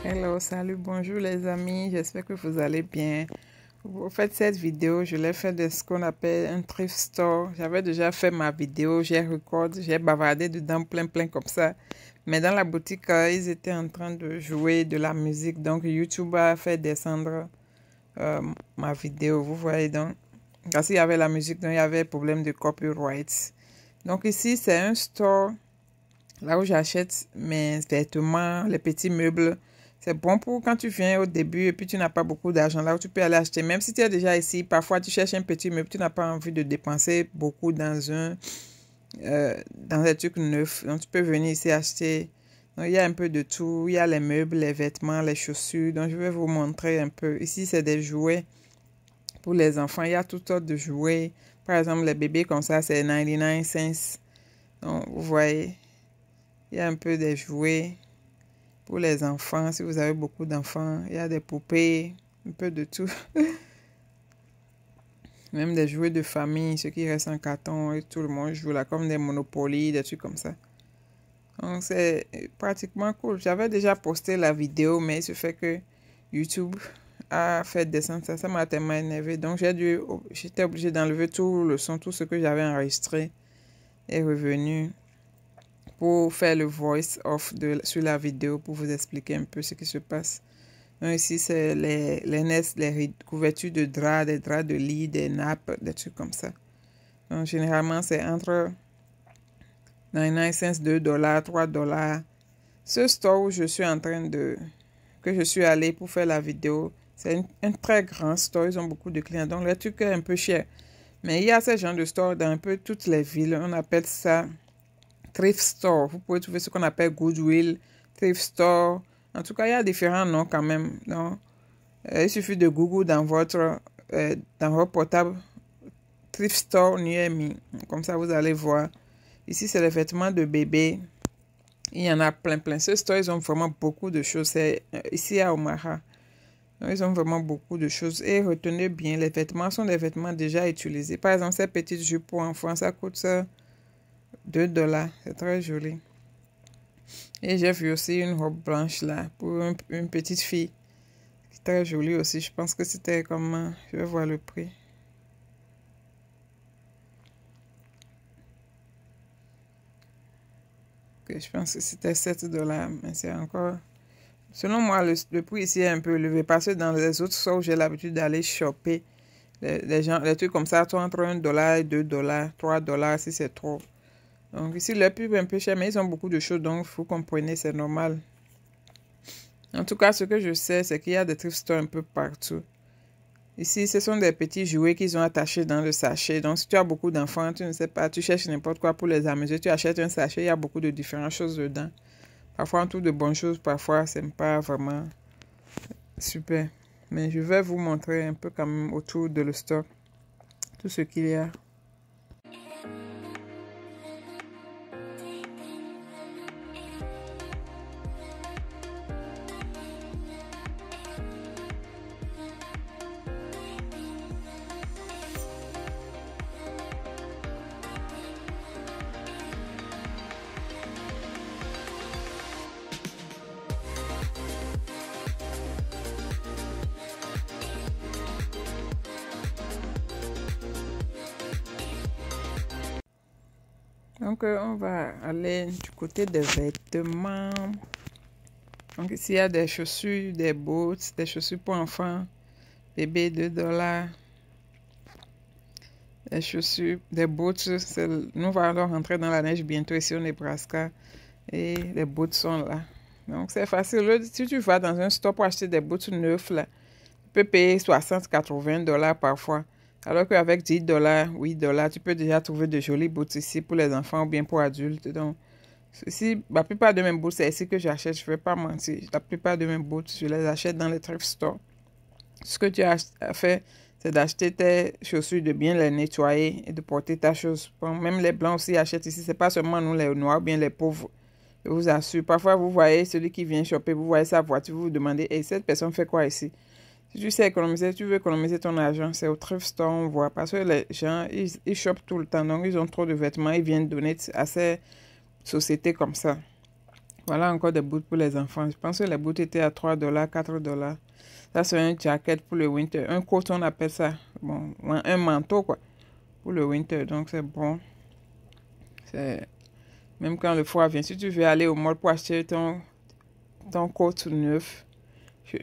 Hello, salut, bonjour les amis, j'espère que vous allez bien. Au fait, cette vidéo, je l'ai fait de ce qu'on appelle un thrift store. J'avais déjà fait ma vidéo, j'ai recordé, j'ai bavardé dedans plein comme ça. Mais dans la boutique, ils étaient en train de jouer de la musique, donc YouTube a fait descendre ma vidéo, vous voyez donc. Parce qu'il y avait la musique, donc il y avait problème de copyright. Donc ici, c'est un store, là où j'achète mes vêtements, les petits meubles. C'est bon pour quand tu viens au début et puis tu n'as pas beaucoup d'argent, là où tu peux aller acheter. Même si tu es déjà ici, parfois tu cherches un petit meuble, tu n'as pas envie de dépenser beaucoup dans un truc neuf. Donc tu peux venir ici acheter. Donc il y a un peu de tout. Il y a les meubles, les vêtements, les chaussures. Donc je vais vous montrer un peu. Ici c'est des jouets pour les enfants. Il y a toutes sortes de jouets. Par exemple les bébés comme ça c'est 99 cents. Donc vous voyez, il y a un peu des jouets pour les enfants, si vous avez beaucoup d'enfants. Il y a des poupées, un peu de tout. Même des jouets de famille, ceux qui restent en carton et tout le monde joue là, comme des Monopoly, des trucs comme ça. Donc c'est pratiquement cool. J'avais déjà posté la vidéo, mais il se fait que YouTube a fait descendre ça. Ça m'a tellement énervé. Donc j'étais obligée d'enlever tout le son, tout ce que j'avais enregistré est revenu pour faire le voice off sur la vidéo pour vous expliquer un peu ce qui se passe. Donc ici, c'est les nests, les couvertures de draps, des draps de lit, des nappes, des trucs comme ça. Donc généralement, c'est entre 99 cents, 2 dollars, 3 dollars. Ce store où je suis en train que je suis allée pour faire la vidéo, c'est un très grand store. Ils ont beaucoup de clients. Donc le truc est un peu cher. Mais il y a ce genre de store dans un peu toutes les villes. On appelle ça thrift store. Vous pouvez trouver ce qu'on appelle Goodwill, thrift store. En tout cas, il y a différents noms quand même. Donc, il suffit de Google dans votre portable thrift store near me. Comme ça, vous allez voir. Ici, c'est les vêtements de bébé. Il y en a plein. Ce store, ils ont vraiment beaucoup de choses. C'est ici à Omaha. Donc, ils ont vraiment beaucoup de choses. Et retenez bien, les vêtements sont des vêtements déjà utilisés. Par exemple, ces petites jupes pour enfants, ça coûte ça 2 dollars. C'est très joli. Et j'ai vu aussi une robe blanche là pour une petite fille. Très jolie aussi. Je pense que c'était comme... je vais voir le prix. Okay, je pense que c'était 7 dollars. Mais c'est encore... Selon moi, le prix ici est un peu élevé. Parce que dans les autres stores, j'ai l'habitude d'aller shopper. Les trucs comme ça, entre 1 dollar et 2 dollars, 3 dollars si c'est trop. Donc ici, le prix est un peu cher, mais ils ont beaucoup de choses. Donc, vous comprenez, c'est normal. En tout cas, ce que je sais, c'est qu'il y a des thrift stores un peu partout. Ici, ce sont des petits jouets qu'ils ont attachés dans le sachet. Donc, si tu as beaucoup d'enfants, tu ne sais pas, tu cherches n'importe quoi pour les amuser, tu achètes un sachet, il y a beaucoup de différentes choses dedans. Parfois, on trouve de bonnes choses, parfois, c'est pas vraiment super. Mais je vais vous montrer un peu quand même autour de le stock, tout ce qu'il y a. Donc, on va aller du côté des vêtements. Donc, ici, il y a des chaussures, des boots, des chaussures pour enfants. Bébé, 2 dollars. Les chaussures, des boots. Nous allons rentrer dans la neige bientôt ici au Nebraska. Et les boots sont là. Donc, c'est facile. Si tu vas dans un store pour acheter des boots neufs, là, tu peux payer 60, 80 dollars parfois. Alors qu'avec 10 dollars, 8 dollars, tu peux déjà trouver de jolis boots ici pour les enfants ou bien pour adultes. Donc, la plupart de mes boots, c'est ici que j'achète. Je ne vais pas mentir. La plupart de mes boots, je les achète dans les thrift stores. Ce que tu as fait, c'est d'acheter tes chaussures, de bien les nettoyer et de porter ta chose. Bon, même les blancs aussi achètent ici. C'est pas seulement nous les noirs, bien les pauvres. Je vous assure. Parfois, vous voyez celui qui vient choper, vous voyez sa voiture, vous vous demandez, et cette personne fait quoi ici? Si tu sais économiser, tu veux économiser ton argent, c'est au thrift store, on voit. Parce que les gens, ils shoppent tout le temps. Donc, ils ont trop de vêtements, ils viennent donner à ces sociétés comme ça. Voilà encore des boots pour les enfants. Je pense que les boots étaient à 3 $, 4 $. Ça, c'est un jacket pour le winter. Un coat, on appelle ça. Bon, un manteau, quoi. Pour le winter. Donc, c'est bon. Même quand le froid vient. Si tu veux aller au mall pour acheter ton coat neuf,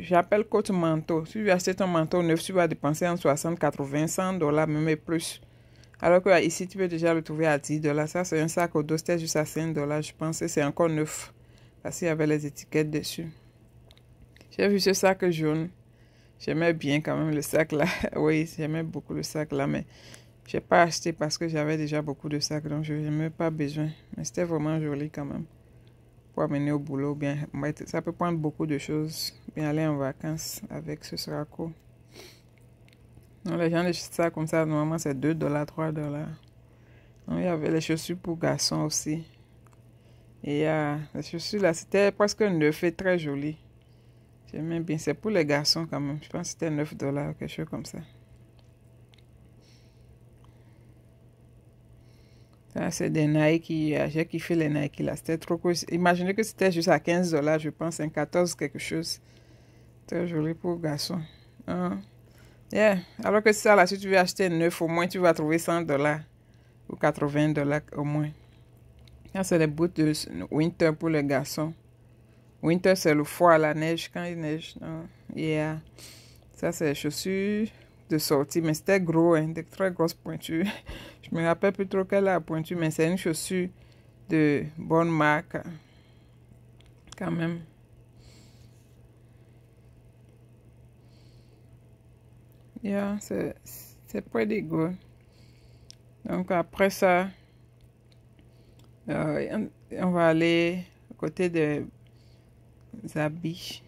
j'appelle coat manteau. Si tu veux acheter ton manteau neuf, tu vas dépenser en 60, 80, 100 $, même et plus. Alors que ici, tu peux déjà le trouver à 10 $. Ça, c'est un sac au dos, c'était juste à 5 $. Je pense que c'est encore neuf. Parce qu'il y avait les étiquettes dessus. J'ai vu ce sac jaune. J'aimais bien quand même le sac là. Oui, j'aimais beaucoup le sac là, mais j'ai pas acheté parce que j'avais déjà beaucoup de sacs, donc je n'avais pas besoin. Mais c'était vraiment joli quand même. Pour amener au boulot, bien, ça peut prendre beaucoup de choses. Bien aller en vacances avec, ce sera cool. Donc, les gens de sacs comme ça, normalement c'est 2 $, 3 $. Donc, il y avait les chaussures pour garçons aussi. Et les chaussures là, c'était presque neuf et très joli. J'aimais bien. C'est pour les garçons quand même. Je pense que c'était 9 $, quelque chose comme ça. Ça, c'est des Nike. J'ai kiffé les Nike là. C'était trop cool. Imaginez que c'était juste à 15 $, je pense. Un 14 quelque chose. Très joli pour garçons. Yeah. Alors que ça là, si tu veux acheter neuf, au moins tu vas trouver 100 $ ou 80 $ au moins. Ça, c'est les boots de winter pour les garçons. Winter, c'est le froid, la neige, quand il neige. Yeah. Ça, c'est les chaussures de sortie, mais c'était gros, hein, de très grosses pointures. Je me rappelle plus trop quelle est la pointure, mais c'est une chaussure de bonne marque, quand même. Yeah, c'est pretty good. Donc, après ça, on va aller à côté des habits.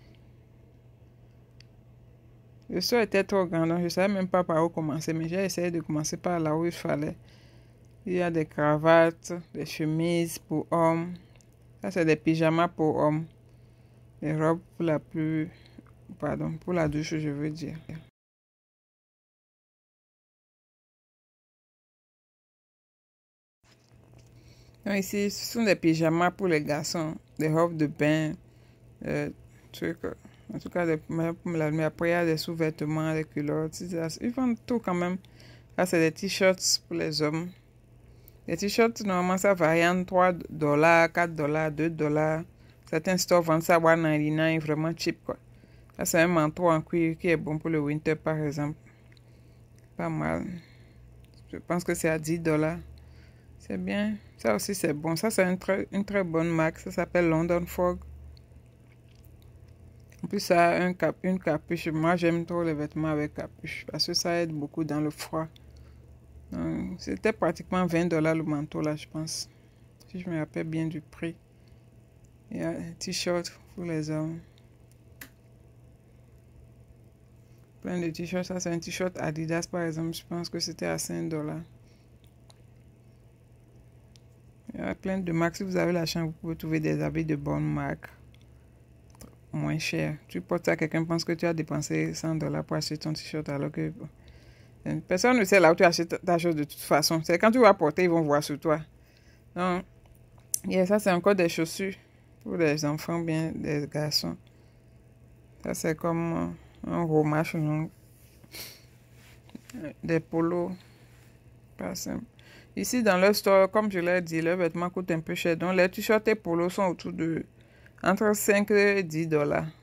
Le sol était trop grand, donc je ne savais même pas par où commencer, mais j'ai essayé de commencer par là où il fallait. Il y a des cravates, des chemises pour hommes. Ça, c'est des pyjamas pour hommes. Des robes pour pour la douche, je veux dire. Donc ici, ce sont des pyjamas pour les garçons, des robes de bain, trucs. En tout cas, mais après, il y a des sous-vêtements, des culottes. Ils vendent tout quand même. Là, c'est des t-shirts pour les hommes. Les t-shirts, normalement, ça varie entre 3 $, 4 $, 2 $. Certains stores vendent ça à 1,99, vraiment cheap, quoi. Ça, c'est un manteau en cuir qui est bon pour le winter, par exemple. Pas mal. Je pense que c'est à 10 $. C'est bien. Ça aussi, c'est bon. Ça, c'est une très bonne marque. Ça s'appelle London Fog. En plus, ça a une capuche. Moi, j'aime trop les vêtements avec capuche parce que ça aide beaucoup dans le froid. C'était pratiquement 20 $ le manteau, là, je pense. Si je me rappelle bien du prix. Il y a un t-shirt pour les hommes. Plein de t-shirts. Ça, c'est un t-shirt Adidas, par exemple. Je pense que c'était à 5 $. Il y a plein de marques. Si vous avez la chance, vous pouvez trouver des habits de bonne marque. Moins cher. Tu portes ça, quelqu'un pense que tu as dépensé 100 $ pour acheter ton t-shirt alors que personne ne sait là où tu achètes ta chose de toute façon. C'est quand tu vas porter, ils vont voir sur toi. Donc, ça c'est encore des chaussures pour les enfants, bien des garçons. Ça c'est comme un romage, non? Des polos. Pas simple. Ici dans le store, comme je l'ai dit, leurs vêtements coûtent un peu cher. Donc les t-shirts et polos sont autour de entre 5 et 10 $.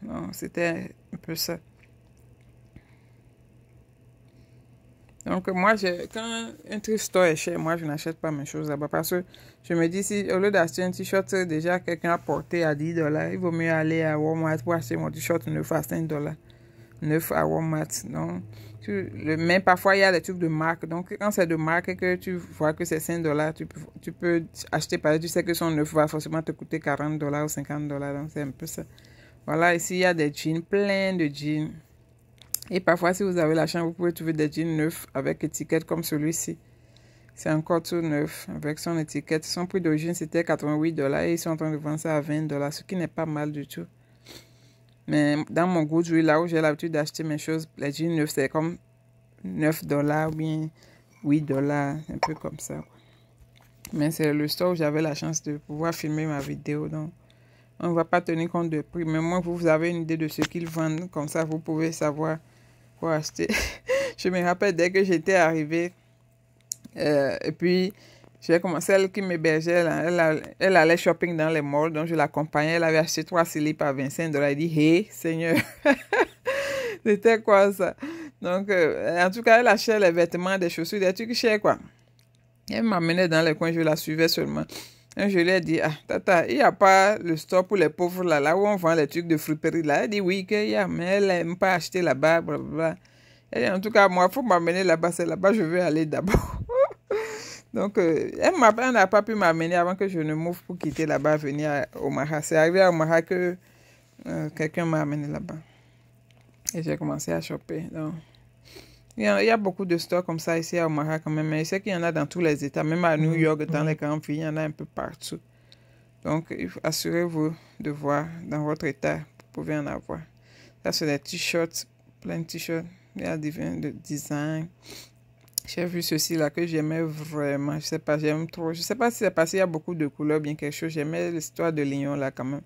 Donc c'était un peu ça. Donc moi, quand un thrift store est cher, moi je n'achète pas mes choses là-bas parce que je me dis, si au lieu d'acheter un t-shirt déjà quelqu'un a porté à 10 $, il vaut mieux aller à Walmart pour acheter mon t-shirt neuf à 5 $. Neuf à Walmart. Donc, mais parfois il y a des trucs de marque. Donc quand c'est de marque et que tu vois que c'est 5 $, tu peux acheter parce que tu sais que son neuf va forcément te coûter 40 $ ou 50 $. Donc c'est un peu ça. Voilà, ici il y a des jeans, plein de jeans. Et parfois, si vous avez la chance, vous pouvez trouver des jeans neufs avec étiquette comme celui-ci. C'est encore tout neuf avec son étiquette. Son prix d'origine, c'était 88 $ et ils sont en train de vendre ça à 20 $, ce qui n'est pas mal du tout. Mais dans mon goût, là où j'ai l'habitude d'acheter mes choses, les jeans neufs, c'est comme 9 $ ou bien 8 $, un peu comme ça. Mais c'est le store où j'avais la chance de pouvoir filmer ma vidéo. Donc, On ne va pas tenir compte de prix. Mais moi, vous avez une idée de ce qu'ils vendent. Comme ça, vous pouvez savoir pour acheter. Je me rappelle dès que j'étais arrivée. Et puis, j'ai commencé, celle qui m'hébergeait, elle allait shopping dans les malls. Donc, je l'accompagnais. Elle avait acheté 3 slips à 25 dollars. Elle dit, hey, Seigneur. C'était quoi ça? Donc, en tout cas, elle achetait les vêtements, des chaussures, des trucs chers, quoi. Elle m'amenait dans les coins, je la suivais seulement. Et je lui ai dit, ah, tata, il n'y a pas le store pour les pauvres là où on vend les trucs de fruiterie là. Elle dit oui, qu'il y a, mais elle n'aime pas acheter là-bas, blablabla. Elle dit, en tout cas, moi, il faut m'amener là-bas, c'est là-bas je veux aller d'abord. Donc, elle n'a pas pu m'amener avant que je ne m'ouvre pour quitter là-bas, venir au Omaha. C'est arrivé à Omaha que quelqu'un m'a amené là-bas. Et j'ai commencé à choper. Donc, il y a beaucoup de stores comme ça ici à Omaha quand même. Mais je sais qu'il y en a dans tous les États. Même à New York, dans les grandes villes, il y en a un peu partout. Donc, assurez-vous de voir dans votre État. Vous pouvez en avoir. Ça, c'est des t-shirts, plein de t-shirts. Il y a différents designs. J'ai vu ceci là que j'aimais vraiment. Je sais pas, j'aime trop. Je sais pas si c'est parce qu'il y a beaucoup de couleurs, bien quelque chose. J'aimais l'histoire de lion là quand même.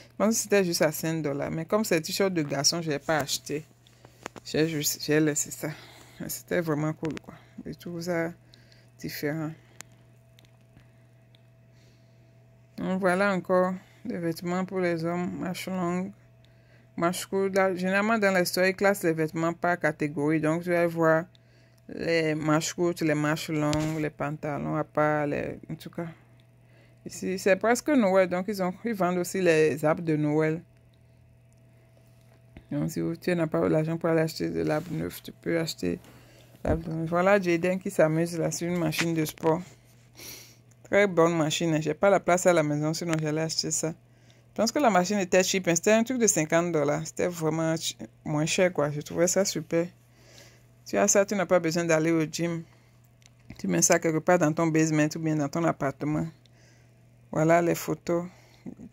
Je pense que c'était juste à 5 dollars. Mais comme c'est t-shirt de garçon, je n'ai pas acheté. J'ai laissé ça. C'était vraiment cool, quoi. Je trouve ça différent. Donc, voilà encore des vêtements pour les hommes, manches longues, manches courtes. Généralement, dans les stores, ils classent les vêtements par catégorie. Donc, je vais voir les manches courtes, les manches longues, les pantalons à part, en tout cas. Ici, c'est presque Noël, donc ils vendent aussi les arbres de Noël. Donc, si tu n'as pas l'argent pour aller acheter de l'arbre neuf, tu peux acheter l'arbre de Noël. Voilà Jaden qui s'amuse là sur une machine de sport. Très bonne machine. J'ai pas la place à la maison, sinon j'allais acheter ça. Je pense que la machine était cheap. C'était un truc de 50 dollars. C'était vraiment moins cher, quoi. Je trouvais ça super. Tu as ça, tu n'as pas besoin d'aller au gym. Tu mets ça quelque part dans ton basement ou bien dans ton appartement. Voilà les photos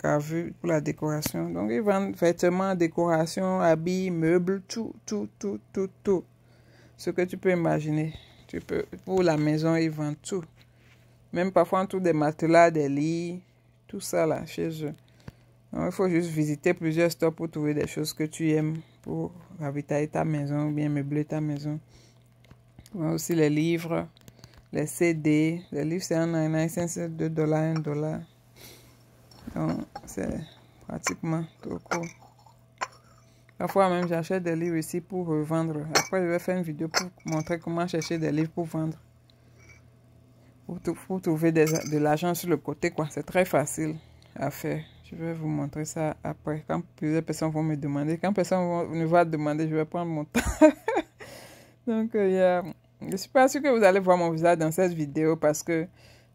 gravues pour la décoration. Donc, ils vendent vêtements, décoration, habits, meubles, tout. Ce que tu peux imaginer. Pour la maison, ils vendent tout. Même parfois, on trouve des matelas, des lits, tout ça là, chez eux. Donc, il faut juste visiter plusieurs stores pour trouver des choses que tu aimes pour ravitailler ta maison ou bien meubler ta maison. On a aussi les livres, les CD. Les livres, c'est 1,99 $, c'est 2 dollars, 1 dollar. Donc, c'est pratiquement trop cool. Parfois même, j'achète des livres ici pour revendre. Après, je vais faire une vidéo pour montrer comment chercher des livres pour vendre. Pour trouver de l'argent sur le côté, quoi. C'est très facile à faire. Je vais vous montrer ça après. Quand plusieurs personnes vont me demander. Quand personne ne va demander, je vais prendre mon temps. Donc, je ne suis pas sûre que vous allez voir mon visage dans cette vidéo parce que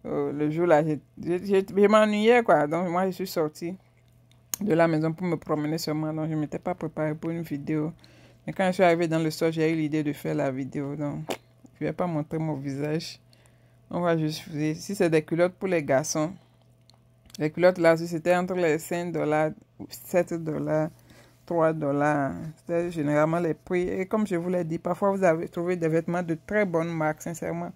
le jour là, je m'ennuyais, quoi. Donc, moi, je suis sortie de la maison pour me promener seulement. Donc, je ne m'étais pas préparée pour une vidéo. Mais quand je suis arrivée dans le store, j'ai eu l'idée de faire la vidéo. Donc, je ne vais pas montrer mon visage. On va juste faire. Si c'est des culottes pour les garçons, les culottes là, si c'était entre les 5 dollars, 7 dollars, 3 dollars. C'était généralement les prix. Et comme je vous l'ai dit, parfois vous avez trouvé des vêtements de très bonnes marques, sincèrement.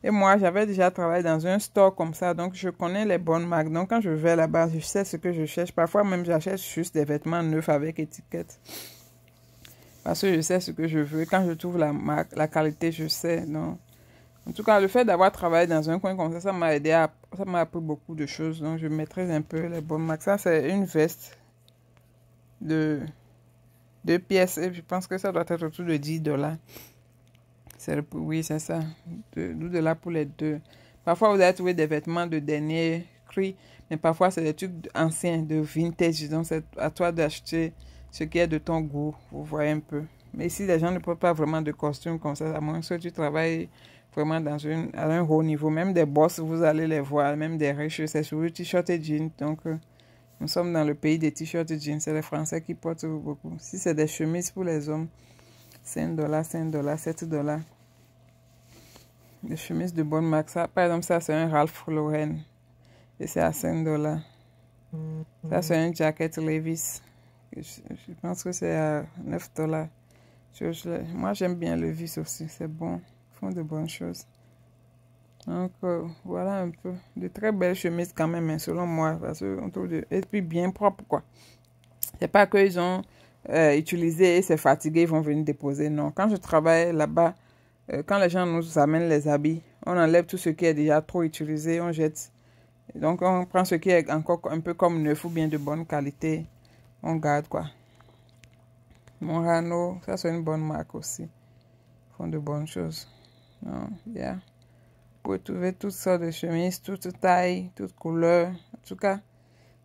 Et moi, j'avais déjà travaillé dans un store comme ça, donc je connais les bonnes marques. Donc quand je vais là-bas, je sais ce que je cherche. Parfois même, j'achète juste des vêtements neufs avec étiquette. Parce que je sais ce que je veux. Quand je trouve la marque, la qualité, je sais. Donc, en tout cas, le fait d'avoir travaillé dans un coin comme ça m'a aidé ça m'a appris beaucoup de choses. Donc, je maîtrise un peu les bonnes marques. Ça, c'est une veste de 2 pièces. Et je pense que ça doit être autour de 10 dollars. Oui, c'est ça. 12 dollars pour les deux. Parfois, vous allez trouver des vêtements de dernier cri. Mais parfois, c'est des trucs anciens, de vintage. Donc, c'est à toi d'acheter ce qui est de ton goût. Vous voyez un peu. Mais ici, les gens ne portent pas vraiment de costumes comme ça. À moins que tu travailles vraiment à un haut niveau. Même des boss, vous allez les voir. Même des riches, c'est sur le t-shirt et jeans. Donc, nous sommes dans le pays des t-shirts et jeans. C'est les Français qui portent beaucoup. Si c'est des chemises pour les hommes, 5 dollars, 5 dollars, 7 dollars. Des chemises de bonne marque. Ça, par exemple, ça, c'est un Ralph Lauren. Et c'est à 5 dollars. Ça, c'est un jacket Levi's. Je pense que c'est à 9 dollars. Moi, j'aime bien Levi's aussi. C'est bon. Ils font de bonnes choses. Donc, voilà un peu. De très belles chemises quand même, hein, selon moi. Parce que, et puis bien propre, quoi. C'est pas qu'ils ont utilisé et c'est fatigué, ils vont venir déposer. Non. Quand je travaille là-bas, quand les gens nous amènent les habits, on enlève tout ce qui est déjà trop utilisé, on jette. Donc, on prend ce qui est encore un peu comme neuf ou bien de bonne qualité. On garde, quoi. Monrano, ça c'est une bonne marque aussi. Ils font de bonnes choses. Non, yeah. Vous pouvez trouver toutes sortes de chemises, toutes tailles, toutes couleurs. En tout cas,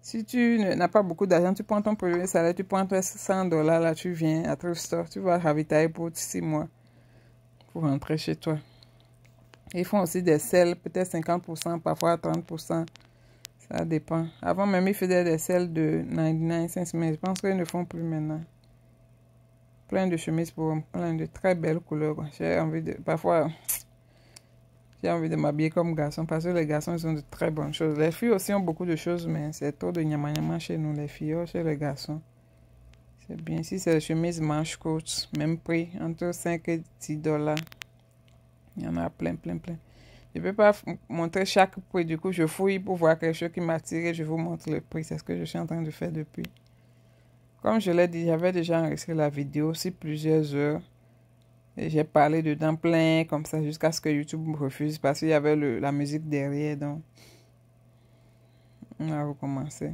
si tu n'as pas beaucoup d'argent, tu prends ton premier salaire, tu prends tes $100, là, tu viens à Thrift Store, tu vas ravitailler pour 6 mois pour rentrer chez toi. Ils font aussi des sels, peut-être 50%, parfois 30%. Ça dépend. Avant même, ils faisaient des sels de 99 cents, mais je pense qu'ils ne font plus maintenant. Plein de chemises pour plein de très belles couleurs. J'ai envie de... Parfois, j'ai envie de m'habiller comme garçon parce que les garçons, ils ont de très bonnes choses. Les filles aussi ont beaucoup de choses, mais c'est trop de nyama chez nous, les filles, chez les garçons. C'est bien. Si c'est les chemises manches courtes, même prix, entre 5 et $10. Il y en a plein, plein, plein. Je ne peux pas montrer chaque prix. Du coup, je fouille pour voir quelque chose qui m'attire et je vous montre le prix. C'est ce que je suis en train de faire depuis. Comme je l'ai dit, j'avais déjà enregistré la vidéo aussi plusieurs heures. Et j'ai parlé dedans plein, comme ça, jusqu'à ce que YouTube me refuse parce qu'il y avait la musique derrière. Donc, on a recommencé.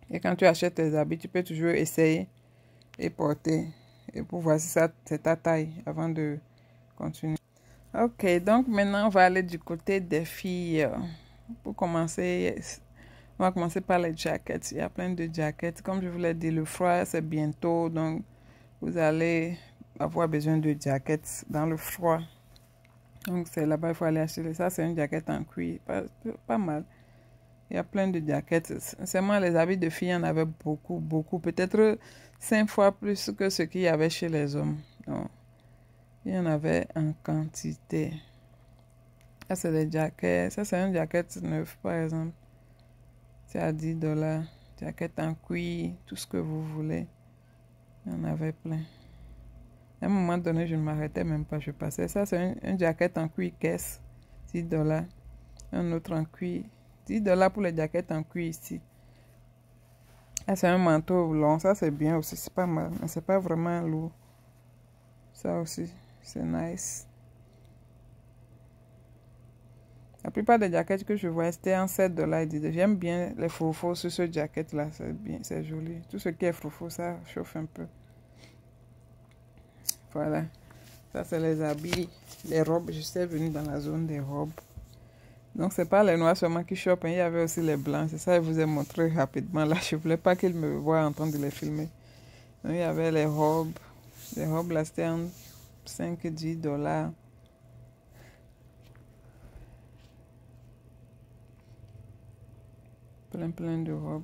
Et quand tu achètes tes habits, tu peux toujours essayer et porter. Et pour voir si ça, c'est ta taille avant de continuer. Ok, donc maintenant, on va aller du côté des filles. Pour commencer, on va commencer par les jackets. Il y a plein de jackets. Comme je vous l'ai dit, le froid, c'est bientôt. Donc, vous allez avoir besoin de jackets dans le froid. Donc, c'est là-bas, il faut aller acheter. Ça, c'est une jaquette en cuir. Pas mal. Il y a plein de jackets. Seulement, les habits de filles, il y en avait beaucoup, beaucoup. Peut-être 5 fois plus que ce qu'il y avait chez les hommes. Donc, il y en avait en quantité. Ça, c'est des jackets. Ça, c'est une jaquette neuve, par exemple. C'est à $10. Jaquette en cuir, tout ce que vous voulez. Il y en avait plein. À un moment donné, je ne m'arrêtais même pas, je passais. Ça, c'est une jaquette en cuir caisse, $10. Un autre en cuir, $10 pour les jaquettes en cuir ici. Ah, c'est un manteau long, ça c'est bien aussi, c'est pas mal, mais c'est pas vraiment lourd. Ça aussi, c'est nice. La plupart des jaquettes que je vois, c'était en $7. J'aime bien les faux sur ce jacket là, c'est bien, c'est joli. Tout ce qui est faux, ça chauffe un peu. Voilà. Ça, c'est les habits, les robes. Je suis venue dans la zone des robes. Donc, c'est pas les noirs seulement qui chopent. Il y avait aussi les blancs. C'est ça que je vous ai montré rapidement. Là, je voulais pas qu'ils me voient en train de les filmer. Donc, il y avait les robes. Les robes, là, c'était en 5 $, 10 $. Plein de robes.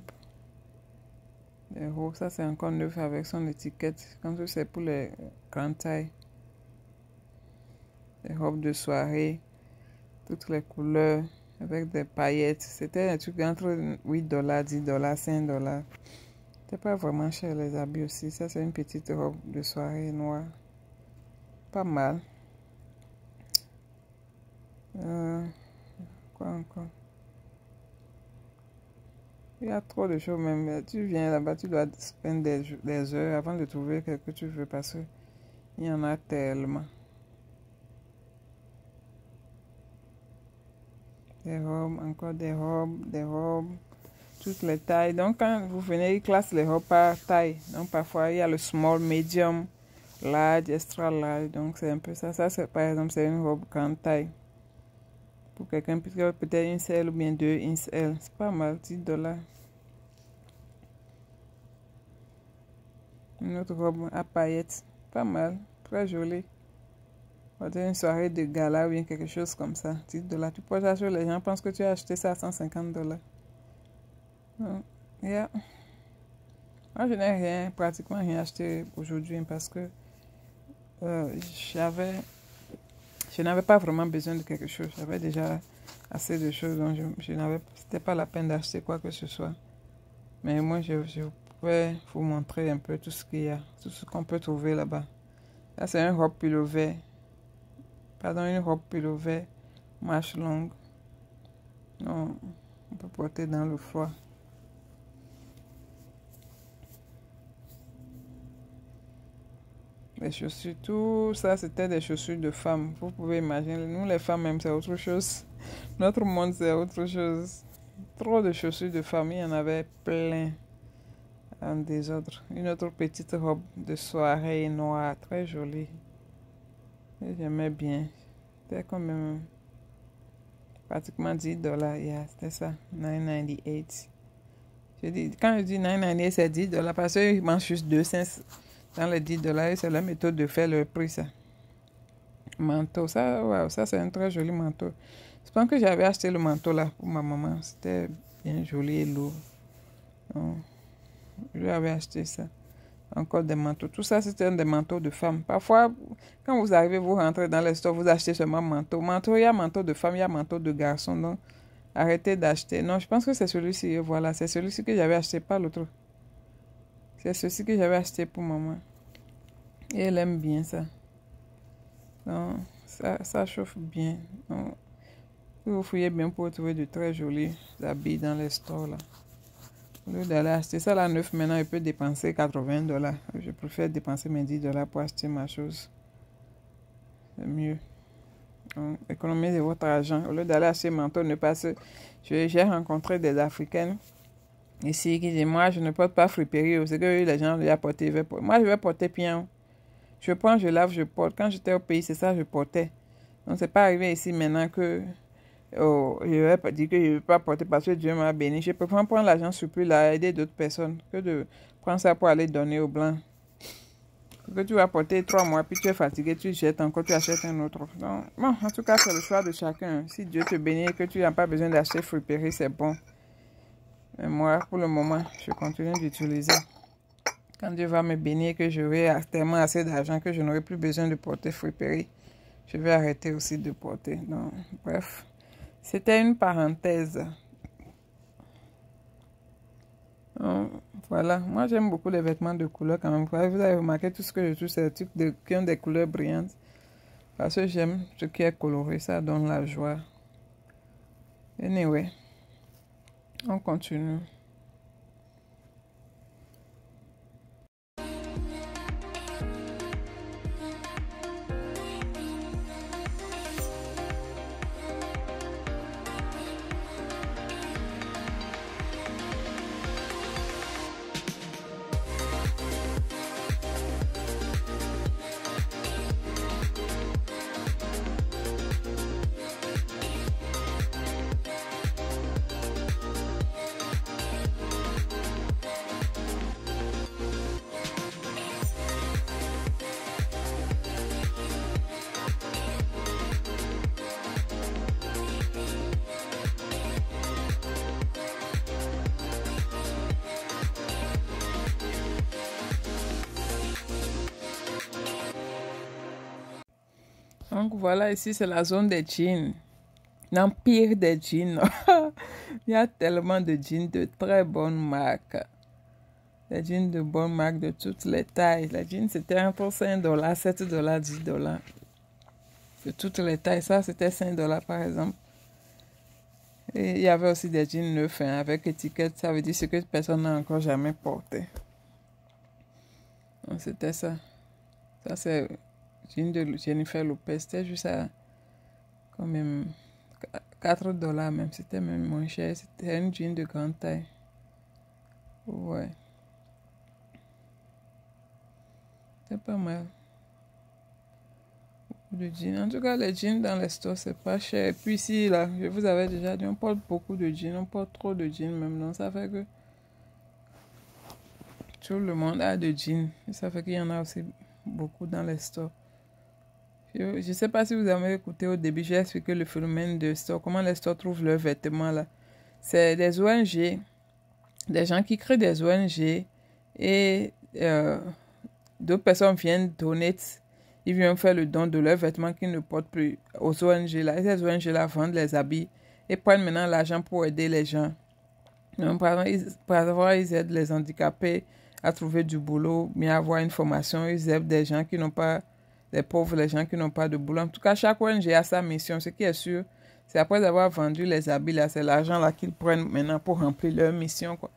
Les robes, ça, c'est encore neuf avec son étiquette. Quand c'est pour les grandes tailles. Les robes de soirée. Toutes les couleurs. Avec des paillettes. C'était un truc entre $8, $10, $5. C'était pas vraiment cher les habits aussi. Ça, c'est une petite robe de soirée noire. Pas mal. Quoi encore? Il y a trop de choses même. Tu viens là-bas, tu dois spendre des heures avant de trouver ce que tu veux parce qu'il y en a tellement. Des robes, encore des robes, toutes les tailles. Donc, quand vous venez, ils classent les robes par taille. Donc, parfois, il y a le small, medium, large, extra large. Donc, c'est un peu ça. Ça, c'est, par exemple, c'est une robe grande taille. Pour quelqu'un, peut-être une selle ou bien deux, une selle. C'est pas mal, $10. Une autre robe à paillettes. Pas mal, très jolie. Peut-être une soirée de gala ou bien quelque chose comme ça. $10. Tu peux acheter, les gens pensent que tu as acheté ça à $150. Yeah. Moi, je n'ai pratiquement rien acheté aujourd'hui parce que euh, j'avais, je n'avais pas vraiment besoin de quelque chose. J'avais déjà assez de choses, donc c'était pas la peine d'acheter quoi que ce soit. Mais moi, je pouvais vous montrer un peu tout ce qu'il y a, tout ce qu'on peut trouver là-bas. Là, c'est une robe pullover. Pardon, une robe pullover marche longue. Non, on peut porter dans le froid. Les chaussures, tout ça, c'était des chaussures de femmes. Vous pouvez imaginer, nous les femmes même, c'est autre chose. Notre monde, c'est autre chose. Trop de chaussures de femmes, il y en avait plein en désordre. Une autre petite robe de soirée noire, très jolie. J'aimais bien. C'était quand même pratiquement $10. Yeah, c'était ça, 9,98. Quand je dis 9,98, c'est $10 parce qu'ils mangent juste 2 cents dans les $10. C'est la méthode de faire le prix, ça. Manteau, ça, wow, ça c'est un très joli manteau. Je pense que j'avais acheté le manteau là pour ma maman. C'était bien joli et lourd. Donc, j'avais acheté ça. Encore des manteaux. Tout ça, c'était des manteaux de femmes. Parfois, quand vous arrivez, vous rentrez dans les stores, vous achetez seulement manteau. Manteau, il y a manteau de femme, il y a manteau de garçon. Donc, arrêtez d'acheter. Non, je pense que c'est celui-ci. Voilà, c'est celui-ci que j'avais acheté, pas l'autre. C'est celui-ci que j'avais acheté pour maman. Et elle aime bien ça. Donc, ça chauffe bien. Donc, vous fouillez bien pour trouver de très jolis habits dans les stores là. Au lieu d'aller acheter ça là neuf, maintenant il peut dépenser $80. Je préfère dépenser mes $10 pour acheter ma chose. C'est mieux. Donc, économisez votre argent. Au lieu d'aller acheter manteau, ne pas se... J'ai rencontré des Africaines ici qui disent, moi je ne porte pas friperie. C'est que les gens lui apportent. Moi je vais porter bien. Je prends, je lave, je porte. Quand j'étais au pays, c'est ça que je portais. Donc c'est pas arrivé ici maintenant que je vais pas dire que je ne vais pas porter parce que Dieu m'a béni. Je préfère prendre l'argent surplus là, aider d'autres personnes que de prendre ça pour aller donner aux blancs. Que tu vas porter 3 mois, puis tu es fatigué, tu jettes encore, tu achètes un autre. Donc, bon, en tout cas, c'est le choix de chacun. Si Dieu te bénit et que tu n'as pas besoin d'acheter friperie, c'est bon. Mais moi, pour le moment, je continue d'utiliser. Quand Dieu va me bénir, que j'aurai tellement assez d'argent que je n'aurai plus besoin de porter friperie, je vais arrêter aussi de porter. Donc, bref. C'était une parenthèse. Donc, voilà. Moi, j'aime beaucoup les vêtements de couleur quand même. Vous avez remarqué tout ce que je trouve, c'est des trucs qui ont des couleurs brillantes. Parce que j'aime ce qui est coloré. Ça donne la joie. Anyway. On continue. Donc voilà, ici c'est la zone des jeans. L'empire des jeans. Il y a tellement de jeans de très bonnes marques. Des jeans de bonnes marques de toutes les tailles. Les jeans c'était entre $5, $7, $10. De toutes les tailles. Ça c'était $5 par exemple. Et il y avait aussi des jeans neufs hein, avec étiquette. Ça veut dire ce que personne n'a encore jamais porté. Donc c'était ça. Ça c'est jean de Jennifer Lopez. C'était juste à quand même $4 même. C'était même moins cher. C'était une jean de grande taille. Ouais. C'est pas mal. Beaucoup de jeans. En tout cas, les jeans dans les stores, c'est pas cher. Et puis ici, là, je vous avais déjà dit, on porte beaucoup de jeans. On porte trop de jeans même. Donc ça fait que tout le monde a de jeans. Et ça fait qu'il y en a aussi beaucoup dans les stores. Je ne sais pas si vous avez écouté au début, j'ai expliqué le phénomène de store, comment les stores trouvent leurs vêtements là. C'est des ONG, des gens qui créent des ONG et d'autres personnes viennent donner, ils viennent faire le don de leurs vêtements qu'ils ne portent plus aux ONG là. Et ces ONG là vendent les habits et prennent maintenant l'argent pour aider les gens. Donc, par exemple, ils aident les handicapés à trouver du boulot, mais à avoir une formation, ils aident des gens qui n'ont pas les pauvres, les gens qui n'ont pas de boulot. En tout cas, chaque ONG a sa mission. Ce qui est sûr, C'est après avoir vendu les habits, là, c'est l'argent là qu'ils prennent maintenant pour remplir leur mission, quoi.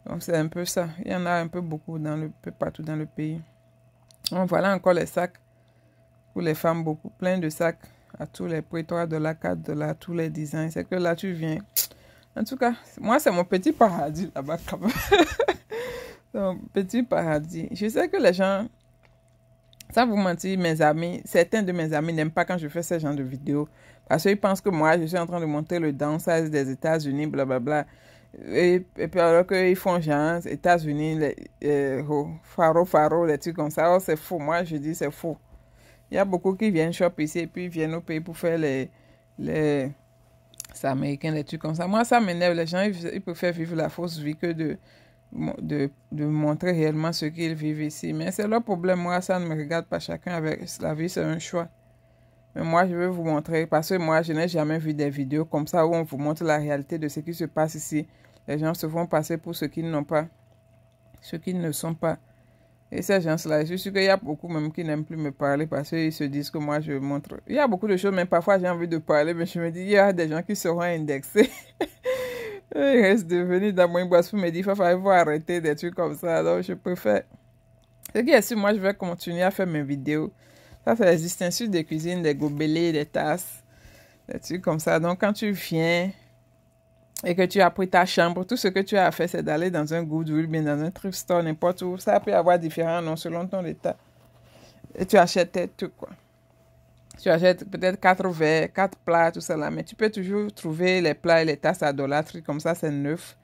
Donc, c'est un peu ça. Il y en a un peu beaucoup peu partout dans le pays. Donc, voilà encore les sacs pour les femmes, beaucoup. Plein de sacs à tous les prix, $3, $4, tous les designs. C'est que là, tu viens. En tout cas, moi, c'est mon petit paradis là-bas, quand même. C'est mon petit paradis. Je sais que les gens, sans vous mentir, mes amis, certains de mes amis n'aiment pas quand je fais ce genre de vidéos. Parce qu'ils pensent que moi, je suis en train de monter le downside des États-Unis, blablabla. Et puis alors qu'ils font genre, États-Unis, faro, des trucs comme ça. Oh, c'est faux. Moi, je dis c'est faux. Il y a beaucoup qui viennent shop ici et puis viennent au pays pour faire les Américains, des trucs comme ça. Moi, ça m'énerve. Les gens, ils préfèrent vivre la fausse vie que de montrer réellement ce qu'ils vivent ici. Mais c'est leur problème. Moi, ça ne me regarde pas. Chacun avec la vie, c'est un choix. Mais moi, je vais vous montrer, parce que moi, je n'ai jamais vu des vidéos comme ça où on vous montre la réalité de ce qui se passe ici. Les gens se font passer pour ce qu'ils n'ont pas, ce qu'ils ne sont pas. Et ces gens-là, je suis sûr qu'il y a beaucoup même qui n'aiment plus me parler parce qu'ils se disent que moi, je montre. Il y a beaucoup de choses, mais parfois, j'ai envie de parler, mais je me dis, il y a des gens qui seront indexés. Ils restent de venir dans mon boîte pour me dire, il faut arrêter des trucs comme ça. Donc, je préfère. Ce qui est sûr, moi, je vais continuer à faire mes vidéos. Ça, c'est les ustensiles de cuisine, des gobelets, des tasses, des trucs comme ça. Donc, quand tu viens et que tu as pris ta chambre, tout ce que tu as à faire, c'est d'aller dans un Goodwill, bien dans un thrift store, n'importe où. Ça peut avoir différents noms selon ton état. Et tu achètes tout, quoi. Tu achètes peut-être 4 verres, 4 plats, tout ça là. Mais tu peux toujours trouver les plats et les tasses à Dollar Tree, comme ça, c'est neuf.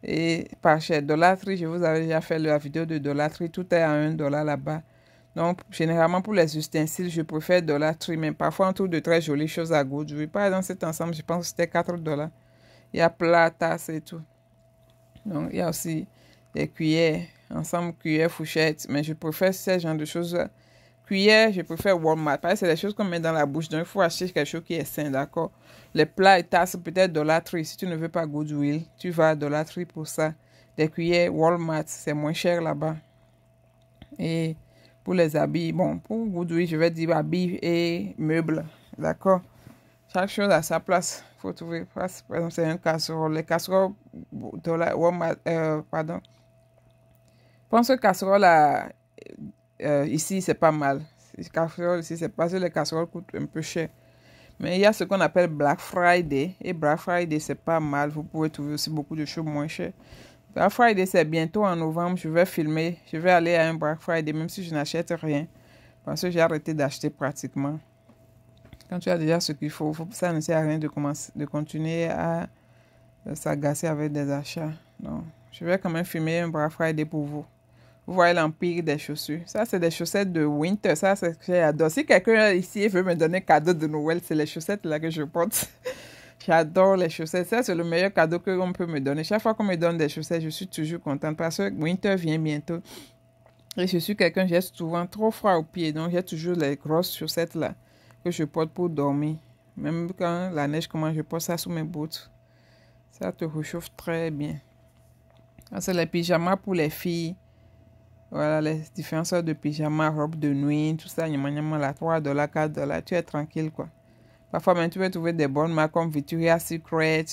Et pas cher. Dollar Tree, je vous avais déjà fait la vidéo de Dollar Tree. Tout est à $1 là-bas. Donc, généralement, pour les ustensiles, je préfère Dollar Tree, mais parfois, on trouve de très jolies choses à Goodwill. Par exemple, cet ensemble, je pense que c'était $4. Il y a plat, tasse et tout. Donc, il y a aussi des cuillères, ensemble cuillères, fourchettes, mais je préfère ce genre de choses-là. Cuillères, je préfère Walmart, parce que c'est des choses qu'on met dans la bouche, donc il faut acheter quelque chose qui est sain, d'accord? Les plats et tasses, peut-être Dollar Tree, si tu ne veux pas Goodwill, tu vas à Dollar Tree pour ça. Les cuillères, Walmart, c'est moins cher là-bas. Et pour les habits, bon, pour Goodwill, je vais dire habits et meubles, d'accord? Chaque chose à sa place. Il faut trouver. Par exemple, c'est une casserole. Les casseroles, pardon. Je pense que casserole ici, c'est pas mal. Les casseroles ici, c'est parce que les casseroles coûtent un peu cher. Mais il y a ce qu'on appelle Black Friday. Et Black Friday, c'est pas mal. Vous pouvez trouver aussi beaucoup de choses moins chères. Black Friday, c'est bientôt en novembre. Je vais filmer. Je vais aller à un Black Friday, même si je n'achète rien. Parce que j'ai arrêté d'acheter pratiquement. Quand tu as déjà ce qu'il faut, ça ne sert à rien de continuer à s'agacer avec des achats. Donc, je vais quand même filmer un Black Friday pour vous. Vous voyez l'empire des chaussures. Ça, c'est des chaussettes de winter. Ça, c'est ce que j'adore. Si quelqu'un ici veut me donner cadeau de Noël, c'est les chaussettes là que je porte. J'adore les chaussettes. Ça, c'est le meilleur cadeau qu'on peut me donner. Chaque fois qu'on me donne des chaussettes, je suis toujours contente parce que winter vient bientôt. Et je suis quelqu'un, j'ai souvent trop froid aux pieds. Donc, j'ai toujours les grosses chaussettes là que je porte pour dormir. Même quand la neige commence, je porte ça sous mes bottes. Ça te réchauffe très bien. C'est les pyjamas pour les filles. Voilà, les différentes sortes de pyjamas, robes de nuit, tout ça, là, $3, $4. Tu es tranquille, quoi. Parfois, même, tu peux trouver des bonnes marques comme Victoria's Secret,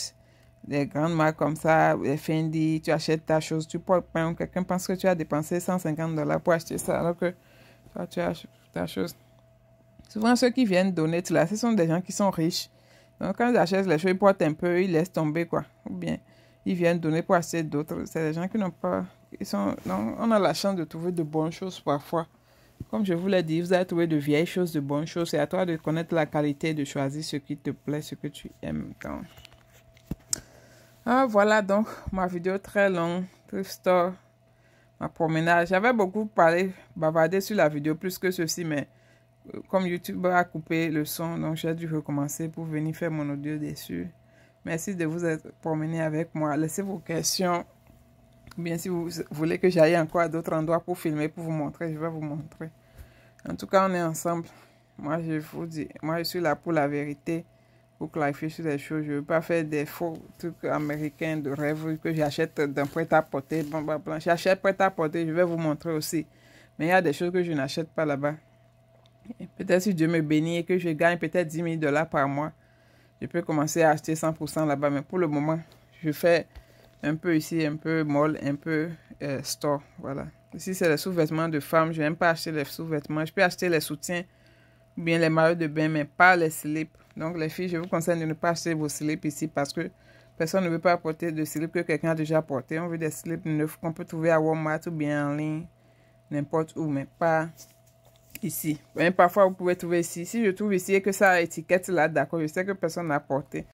des grandes marques comme ça, les Fendi. Tu achètes ta chose, tu portes pas. Quelqu'un pense que tu as dépensé $150 pour acheter ça, alors que toi, tu as ta chose. Souvent, ceux qui viennent donner là, ce sont des gens qui sont riches. Donc, quand ils achètent les choses, ils portent un peu, ils laissent tomber, quoi. Ou bien, ils viennent donner pour acheter d'autres. C'est des gens qui n'ont pas... Non, on a la chance de trouver de bonnes choses parfois. Comme je vous l'ai dit, vous allez trouver de vieilles choses, de bonnes choses. C'est à toi de connaître la qualité, de choisir ce qui te plaît, ce que tu aimes. Donc. Voilà donc ma vidéo très longue, thrift store, ma promenade. J'avais beaucoup bavardé sur la vidéo plus que ceci, mais comme YouTube a coupé le son, donc j'ai dû recommencer pour venir faire mon audio dessus. Merci de vous être promené avec moi. Laissez vos questions. Ou bien si vous voulez que j'aille encore à d'autres endroits pour filmer, pour vous montrer, je vais vous montrer. En tout cas, on est ensemble. Moi, je vous dis, moi, je suis là pour la vérité, pour clarifier sur les choses. Je ne veux pas faire des faux trucs américains de rêve que j'achète d'un prêt-à-porter. J'achète prêt-à-porter, je vais vous montrer aussi. Mais il y a des choses que je n'achète pas là-bas. Peut-être si Dieu me bénit et que je gagne peut-être $10 000 par mois, je peux commencer à acheter 100% là-bas. Mais pour le moment, je fais un peu ici, un peu mall, un peu store. Voilà. Ici, c'est les sous-vêtements de femmes. Je n'aime pas acheter les sous-vêtements. Je peux acheter les soutiens ou bien les maillots de bain, mais pas les slips. Donc, les filles, je vous conseille de ne pas acheter vos slips ici parce que personne ne veut pas porter de slips que quelqu'un a déjà porté. On veut des slips neufs qu'on peut trouver à Walmart ou bien en ligne, n'importe où, mais pas ici. Même parfois, vous pouvez trouver ici. Si je trouve ici et que ça a étiquette là, d'accord, je sais que personne n'a porté.